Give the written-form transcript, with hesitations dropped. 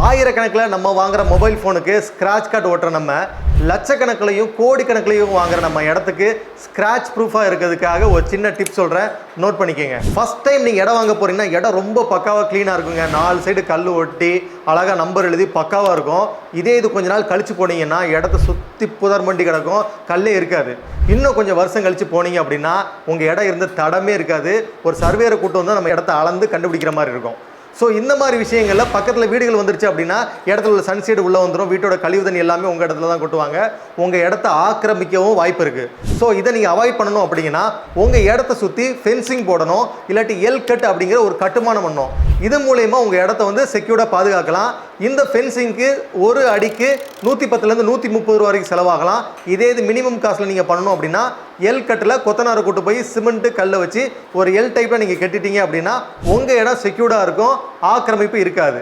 ஆயிரக்கணக்கில் நம்ம வாங்குற மொபைல் ஃபோனுக்கு ஸ்க்ராட்ச் கார்டு ஓட்டுற நம்ம லட்சக்கணக்கிலையும் கோடிக்கணக்கிலையும் வாங்குற நம்ம இடத்துக்கு ஸ்க்ராட்ச் ப்ரூஃபாக இருக்கிறதுக்காக ஒரு சின்ன டிப் சொல்கிறேன், நோட் பண்ணிக்கோங்க. ஃபஸ்ட் டைம் நீங்கள் இடம் வாங்க போகிறீங்கன்னா இடம் ரொம்ப பக்காவாக க்ளீனாக இருக்குங்க. 4 சைடு கல் ஒட்டி அழகாக நம்பர் எழுதி பக்காவாக இருக்கும். இது கொஞ்ச நாள் கழிச்சு போனீங்கன்னா இடத்த சுற்றி புதர் மண்டி கிடக்கும், கல்லே இருக்காது. இன்னும் கொஞ்சம் வருஷம் கழிச்சு போனீங்க அப்படின்னா உங்கள் இடம் இருந்த தடமே இருக்காது. ஒரு சர்வேரை கூட்டம் வந்து நம்ம இடத்த அளந்து கண்டுபிடிக்கிற மாதிரி இருக்கும். ஸோ இந்த மாதிரி விஷயங்களில் பக்கத்தில் வீடுகள் வந்துருச்சு அப்படின்னா இடத்துல உள்ள சன்சைடு உள்ளே வந்துடும். வீட்டோட கழிவு தண்ணி எல்லாமே உங்கள் இடத்துல தான் கொட்டுவாங்க. உங்கள் இடத்த ஆக்கிரமிக்கவும் வாய்ப்பு இருக்குது. ஸோ இதை நீங்கள் அவாய்ட் பண்ணணும் அப்படிங்கன்னா உங்கள் இடத்த சுற்றி ஃபென்சிங் போடணும், இல்லாட்டி எல் கட் அப்படிங்கிற ஒரு கட்டுமானம் பண்ணணும். இது மூலயமா உங்கள் இடத்த வந்து செக்யூர்டாக பாதுகாக்கலாம். இந்த ஃபென்சிங்க்கு ஒரு அடிக்கு 110லேருந்து 130 ரூபா வரைக்கும் செலவாகலாம். இது மினிமம் காஸ்ட்டில் நீங்கள் பண்ணணும் அப்படின்னா எல் கட்டில் கொத்தனாரை கூட்டு போய் சிமெண்ட்டு கல்லை வச்சு ஒரு எல் டைப்பில் நீங்கள் கட்டிட்டீங்க அப்படின்னா உங்கள் இடம் செக்யூர்டாக இருக்கும், ஆக்கிரமிப்பு இருக்காது.